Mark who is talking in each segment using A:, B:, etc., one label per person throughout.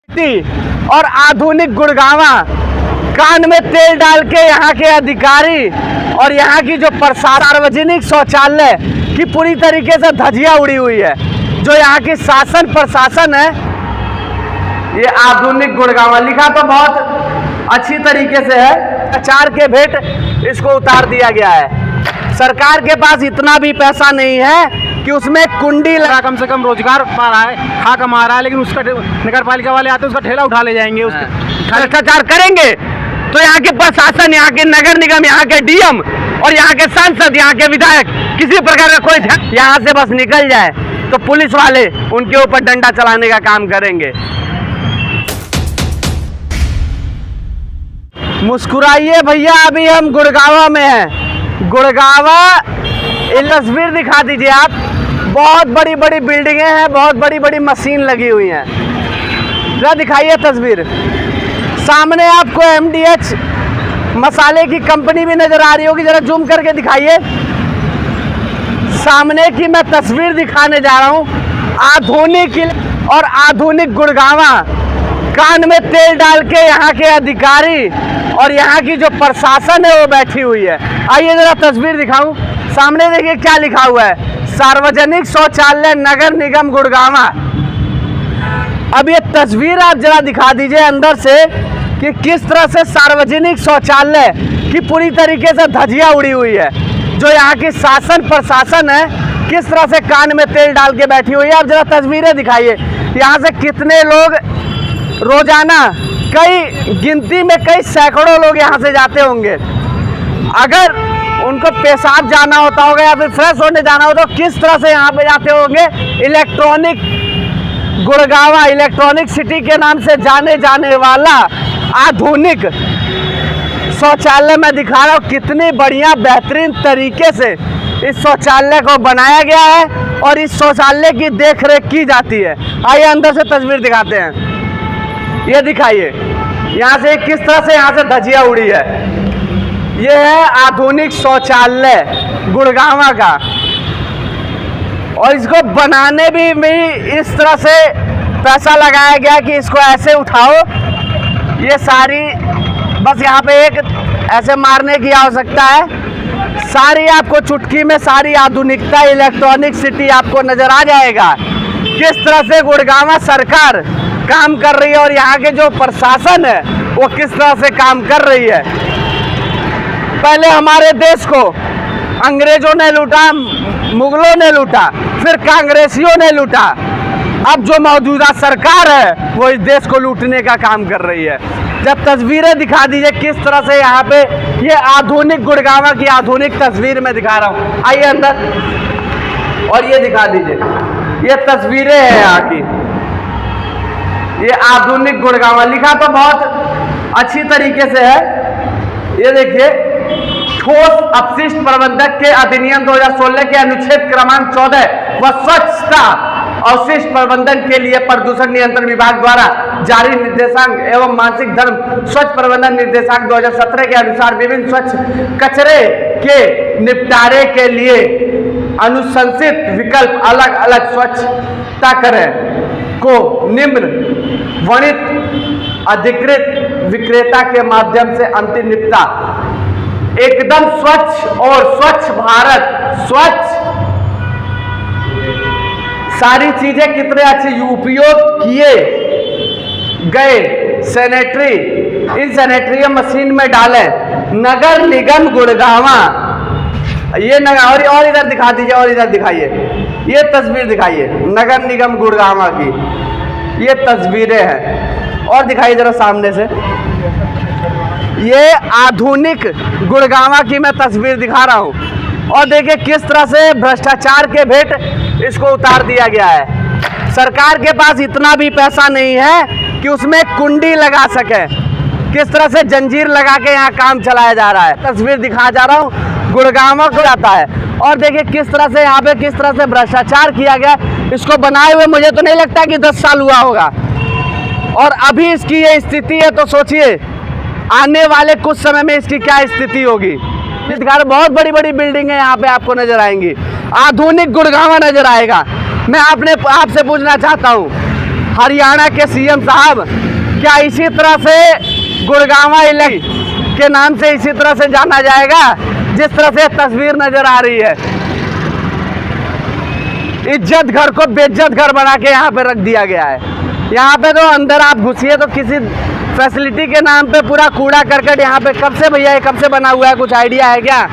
A: और आधुनिक गुड़गावा, कान में तेल डाल के यहाँ के अधिकारी और यहाँ की जो सार्वजनिक शौचालय की पूरी तरीके से धज्जियां उड़ी हुई है। जो यहाँ की शासन प्रशासन है, ये आधुनिक गुड़गावा लिखा तो बहुत अच्छी तरीके से है, प्रचार के भेंट इसको उतार दिया गया है। सरकार के पास इतना भी पैसा नहीं है कि उसमें कुंडी लगा,
B: कम से कम रोजगार पा रहा है, खा कमा रहा है, लेकिन उसका नगर पालिका वाले आते हैं उसका ठेला उठा ले जाएंगे, उसका
A: भ्रष्टाचार करेंगे। तो यहाँ के प्रशासन, यहाँ के नगर निगम, यहाँ के डीएम और यहाँ के सांसद, यहाँ के विधायक किसी प्रकार का कोई यहाँ से बस निकल जाए तो पुलिस वाले उनके ऊपर डंडा चलाने का काम करेंगे। मुस्कुराइए भैया, अभी हम गुड़गावा में हैं। गुड़गावा, ये तस्वीर दिखा दीजिए आप। बहुत बड़ी बड़ी बिल्डिंगें हैं, बहुत बड़ी बड़ी मशीन लगी हुई हैं। जरा दिखाइए तस्वीर। सामने आपको एमडीएच मसाले की कंपनी भी नजर आ रही होगी, जरा जूम करके दिखाइए। सामने की मैं तस्वीर दिखाने जा रहा हूँ। आधुनिक और आधुनिक गुड़गावा, कान में तेल डाल के यहाँ के अधिकारी और यहाँ की जो प्रशासन है वो बैठी हुई है। आइए जरा तस्वीर दिखाऊं। सामने देखिए क्या लिखा हुआ है, सार्वजनिक शौचालय नगर निगम गुड़गावा। अब ये तस्वीर आप जरा दिखा दीजिए अंदर से कि किस तरह से सार्वजनिक शौचालय की पूरी तरीके से धज्जियां उड़ी हुई है। जो यहाँ की शासन प्रशासन है, किस तरह से कान में तेल डाल के बैठी हुई है। आप जरा तस्वीरें दिखाइए। यहाँ से कितने लोग रोजाना, कई गिनती में कई सैकड़ों लोग यहाँ से जाते होंगे। अगर उनको पेशाब जाना होता होगा या फिर फ्रेश होने जाना हो तो किस तरह से यहाँ पे जाते होंगे। इलेक्ट्रॉनिक गुड़गावा, इलेक्ट्रॉनिक सिटी के नाम से जाने जाने वाला आधुनिक शौचालय मैं दिखा रहा हूँ। कितनी बढ़िया बेहतरीन तरीके से इस शौचालय को बनाया गया है और इस शौचालय की देखरेख की जाती है। आइए अंदर से तस्वीर दिखाते हैं। ये दिखाइए यहाँ से किस तरह से यहाँ से धज्जियां उड़ी है। ये है आधुनिक शौचालय गुड़गावा का, और इसको बनाने भी इस तरह से पैसा लगाया गया कि इसको ऐसे उठाओ। ये सारी बस यहाँ पे एक ऐसे मारने की आवश्यकता है। सारी आपको चुटकी में सारी आधुनिकता, इलेक्ट्रॉनिक सिटी आपको नजर आ जाएगा। किस तरह से गुड़गावा सरकार काम कर रही है और यहाँ के जो प्रशासन है वो किस तरह से काम कर रही है। पहले हमारे देश को अंग्रेजों ने लूटा, मुगलों ने लूटा, फिर कांग्रेसियों ने लूटा। अब जो मौजूदा सरकार है वो इस देश को लूटने का काम कर रही है। जब तस्वीरें दिखा दीजिए किस तरह से यहाँ पे ये आधुनिक गुड़गावा की आधुनिक तस्वीर मैं दिखा रहा हूँ। आइए अंदर और ये दिखा दीजिए, ये तस्वीरें हैं यहाँ की। ये आधुनिक गुड़गावा लिखा तो बहुत अच्छी तरीके से है। ये देखिए, ठोस अपशिष्ट प्रबंधक के अधिनियम 2016 के अनुच्छेद क्रमांक 14 व स्वच्छता अवशिष्ट प्रबंधन के लिए प्रदूषण नियंत्रण विभाग द्वारा जारी निर्देशांक एवं मासिक धर्म स्वच्छ प्रबंधन निर्देशांक 2017 के अनुसार विभिन्न स्वच्छ कचरे के निपटारे के लिए अनुशंसित विकल्प अलग अलग स्वच्छता करें को निम्न वर्णित अधिकृत विक्रेता के माध्यम से अंतिम निपटा एकदम स्वच्छ और स्वच्छ भारत, स्वच्छ सारी चीजें कितने अच्छे उपयोग किए गए सैनिटरी, इन सैनिटरी मशीन में डालें। नगर निगम गुड़गावा, ये नगर और इधर दिखा दीजिए, और इधर दिखाइए, ये तस्वीर दिखाइए नगर निगम गुड़गावा की। ये तस्वीरें हैं और दिखाइए जरा सामने से। ये आधुनिक गुड़गावा की मैं तस्वीर दिखा रहा हूँ और देखिए किस तरह से भ्रष्टाचार के भेंट इसको उतार दिया गया है। सरकार के पास इतना भी पैसा नहीं है कि उसमें कुंडी लगा सके। किस तरह से जंजीर लगा के यहाँ काम चलाया जा रहा है। तस्वीर दिखा जा रहा हूँ, गुड़गावा को जाता है और देखिए किस तरह से यहाँ पे किस तरह से भ्रष्टाचार किया गया। इसको बनाए हुए मुझे तो नहीं लगता कि 10 साल हुआ होगा और अभी इसकी ये स्थिति है, तो सोचिए आने वाले कुछ समय में इसकी क्या स्थिति होगी। बहुत बड़ी बड़ी बिल्डिंग है यहाँ पे आपको नजर आएंगी, आधुनिक गुड़गावा नजर आएगा। मैं आपसे पूछना चाहता हूँ, हरियाणा के सीएम साहब क्या इसी तरह से गुड़गांवा इलेक्शन के नाम से इसी तरह से जाना जाएगा जिस तरह से तस्वीर नजर आ रही है? इज्जत घर को बेइज्जत घर बना के यहाँ पे रख दिया गया है। यहाँ पे तो अंदर आप घुसिए तो किसी फैसिलिटी के नाम पे पूरा कूड़ा करकट यहाँ पे कब से भैया, ये कब से बना हुआ है, कुछ आइडिया है क्या?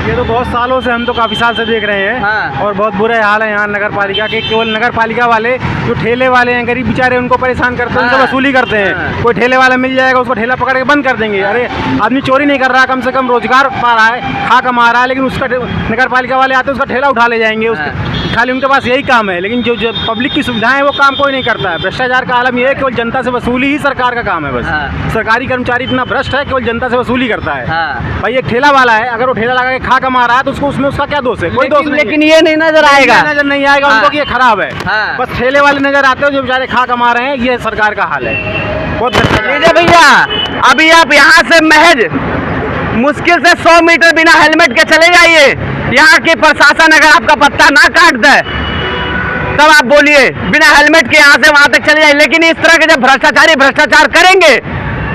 B: ये तो बहुत सालों से, हम तो काफ़ी साल से देख रहे हैं।
A: हाँ।
B: और बहुत बुरे हाल है यहाँ नगर पालिका के। केवल नगर पालिका वाले जो ठेले वाले हैं, गरीब बेचारे, उनको परेशान करते हैं, उनसे
A: हाँ।
B: वसूली करते हैं।
A: हाँ।
B: कोई ठेले वाला मिल जाएगा, उसको ठेला पकड़ के बंद कर देंगे। अरे आदमी चोरी नहीं कर रहा, कम से कम रोजगार पा रहा है, खा कमा रहा है, लेकिन उसका नगर पालिका वाले आते हैं, उसका ठेला उठा ले जाएंगे। उसके खाली उनके पास यही काम है, लेकिन जो पब्लिक की सुविधाएं वो काम कोई नहीं करता है। भ्रष्टाचार का आलम ये है, केवल जनता से वसूली ही सरकार का काम है बस।
A: हाँ।
B: सरकारी कर्मचारी इतना भ्रष्ट है, केवल जनता से वसूली करता है।
A: हाँ।
B: भाई एक ठेला वाला है, अगर वो ठेला लगा के खा कमा रहा है तो उसमें उसका क्या दोष है? कोई दोष नहीं।
A: लेकिन ये नहीं नजर आएगा,
B: नजर नहीं आएगा
A: हाँ।
B: उनको कि ये खराब है।
A: हाँ।
B: बस ठेले वाले नजर आते हो जो बेचारे खा कमा रहे हैं। ये सरकार का हाल है, बहुत
A: लीजिए भैया, अभी आप यहाँ से महज मुश्किल से 100 मीटर बिना हेलमेट के चले जाइए। यहाँ की प्रशासन अगर आपका पत्ता ना काट दे तब आप बोलिए बिना हेलमेट के यहाँ से वहां तक चले जाइए। लेकिन इस तरह के जब भ्रष्टाचारी भ्रष्टाचार करेंगे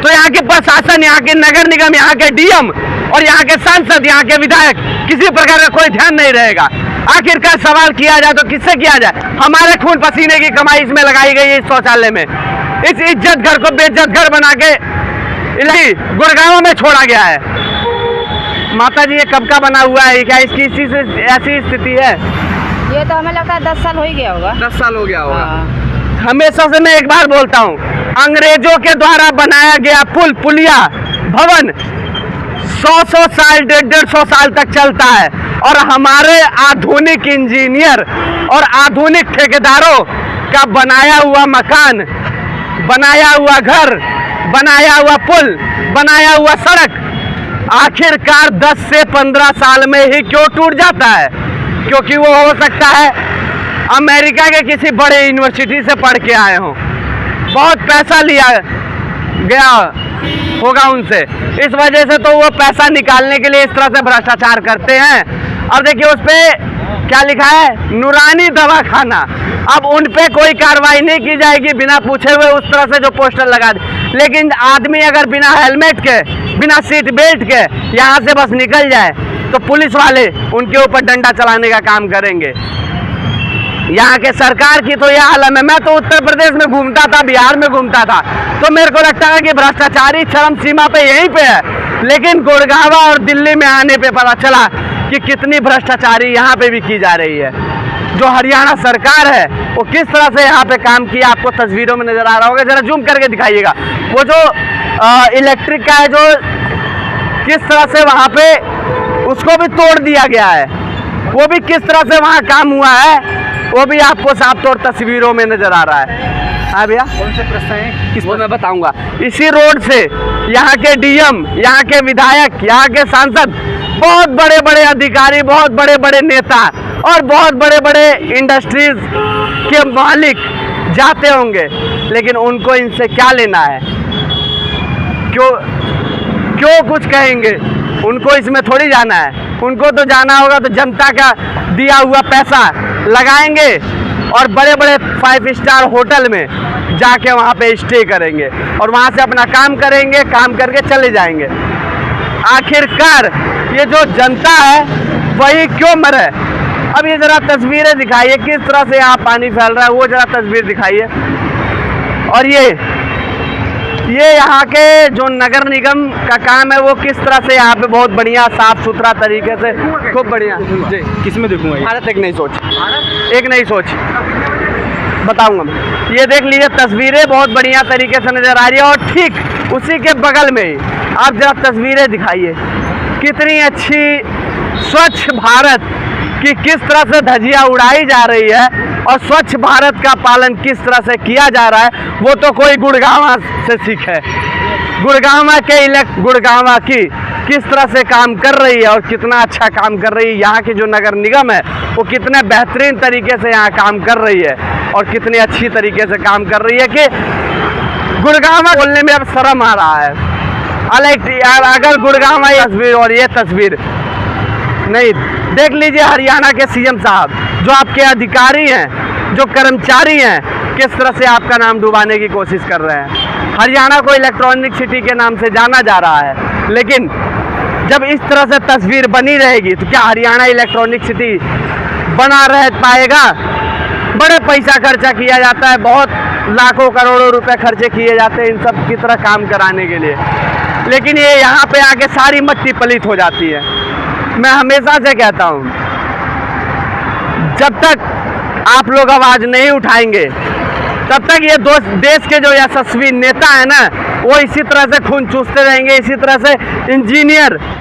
A: तो यहाँ की प्रशासन, यहाँ के नगर निगम, यहाँ के डीएम और यहाँ के सांसद, यहाँ के विधायक, किसी प्रकार का कोई ध्यान नहीं रहेगा। आखिरकार सवाल किया जाए तो किससे किया जाए? हमारे खून पसीने की कमाई इसमें लगाई गई है, इस शौचालय में। इस इज्जत घर को बेइज्जत घर बना के गुड़गांव में छोड़ा गया है। माता जी, ये कब का बना हुआ है? क्या इसकी इसी से ऐसी स्थिति है?
C: ये तो हमें लगता है 10 साल हो ही गया होगा।
A: 10 साल हो गया होगा।
C: हाँ।
A: हमेशा से मैं एक बार बोलता हूँ, अंग्रेजों के द्वारा बनाया गया पुल, पुलिया, भवन 100 साल, 150 साल तक चलता है। और हमारे आधुनिक इंजीनियर और आधुनिक ठेकेदारों का बनाया हुआ मकान, बनाया हुआ घर, बनाया हुआ पुल, बनाया हुआ सड़क आखिरकार 10 से 15 साल में ही क्यों टूट जाता है? क्योंकि वो हो सकता है अमेरिका के किसी बड़े यूनिवर्सिटी से पढ़ के आए हों, बहुत पैसा लिया गया होगा उनसे, इस वजह से तो वो पैसा निकालने के लिए इस तरह से भ्रष्टाचार करते हैं। अब देखिए उस पे क्या लिखा है, नूरानी दवाखाना। अब उन पे कोई कार्रवाई नहीं की जाएगी बिना पूछे हुए, उस तरह से जो पोस्टर लगा दे। लेकिन आदमी अगर बिना हेलमेट के, बिना सीट बेल्ट के यहाँ से बस निकल जाए तो पुलिस वाले उनके ऊपर डंडा चलाने का काम करेंगे। यहाँ के सरकार की तो यह हालत है। मैं तो उत्तर प्रदेश में घूमता था, बिहार में घूमता था, तो मेरे को लगता है कि भ्रष्टाचारी चरम सीमा पे यहीं पे है। लेकिन गुड़गांव और दिल्ली में आने पे पता चला कि कितनी भ्रष्टाचारी यहाँ पे भी की जा रही है। जो हरियाणा सरकार है वो किस तरह से यहाँ पे काम किया आपको तस्वीरों में नजर आ रहा होगा, जरा जूम करके दिखाइएगा। वो जो इलेक्ट्रिक का है, जो किस तरह से वहाँ पे उसको भी तोड़ दिया गया है, वो भी किस तरह से वहाँ काम हुआ है, वो भी आपको साफ तौर तस्वीरों में नजर आ रहा है। हाँ भैया,
B: कौन से प्रश्न है किस
A: वो मैं बताऊंगा। इसी रोड से यहाँ के डीएम, यहाँ के विधायक, यहाँ के सांसद, बहुत बड़े बड़े अधिकारी, बहुत बड़े बड़े नेता और बहुत बड़े बड़े इंडस्ट्रीज के मालिक जाते होंगे, लेकिन उनको इनसे क्या लेना है? क्यों कुछ कहेंगे? उनको इसमें थोड़ी जाना है। उनको तो जाना होगा तो जनता का दिया हुआ पैसा लगाएंगे और बड़े बड़े 5 स्टार होटल में जाके वहाँ पे स्टे करेंगे और वहाँ से अपना काम करेंगे, काम करके चले जाएंगे। आखिरकार ये जो जनता है वही क्यों मरे? अब ये जरा तस्वीरें दिखाइए, किस तरह से यहाँ पानी फैल रहा है, वो जरा तस्वीर दिखाइए। और ये यहाँ के जो नगर निगम का काम है वो किस तरह से यहाँ पे बहुत बढ़िया साफ सुथरा तरीके से, खूब बढ़िया। जी,
B: किस में देखूंगा?
A: भारत एक नई सोच, एक नई सोच बताऊंगा मैं। ये देख लीजिए, तस्वीरें बहुत बढ़िया तरीके से नजर आ रही है। और ठीक उसी के बगल में ही आप जरा तस्वीरें दिखाइए, कितनी अच्छी स्वच्छ भारत की किस तरह से धज्जियां उड़ाई जा रही है और स्वच्छ भारत का पालन किस तरह से किया जा रहा है, वो तो कोई गुड़गांवा से सीखे। गुड़गांवा की किस तरह से काम कर रही है और कितना अच्छा काम कर रही है। यहाँ की जो नगर निगम है वो कितने बेहतरीन तरीके से यहाँ काम कर रही है और कितनी अच्छी तरीके से काम कर रही है कि गुड़गांवा बोलने में अब शर्म आ रहा है। अगर गुड़गांवा ये तस्वीर और ये तस्वीर नहीं, देख लीजिए हरियाणा के सीएम साहब, जो आपके अधिकारी हैं, जो कर्मचारी हैं, किस तरह से आपका नाम डुबाने की कोशिश कर रहे हैं। हरियाणा को इलेक्ट्रॉनिक सिटी के नाम से जाना जा रहा है, लेकिन जब इस तरह से तस्वीर बनी रहेगी तो क्या हरियाणा इलेक्ट्रॉनिक सिटी बना रह पाएगा? बड़े पैसा खर्चा किया जाता है, बहुत लाखों करोड़ों रुपए खर्चे किए जाते हैं इन सब की तरह काम कराने के लिए, लेकिन ये यहाँ पे आके सारी मट्टी पलीत हो जाती है। मैं हमेशा से कहता हूँ, जब तक आप लोग आवाज़ नहीं उठाएंगे तब तक ये देश के जो यशस्वी नेता है ना, वो इसी तरह से खून चूसते रहेंगे, इसी तरह से इंजीनियर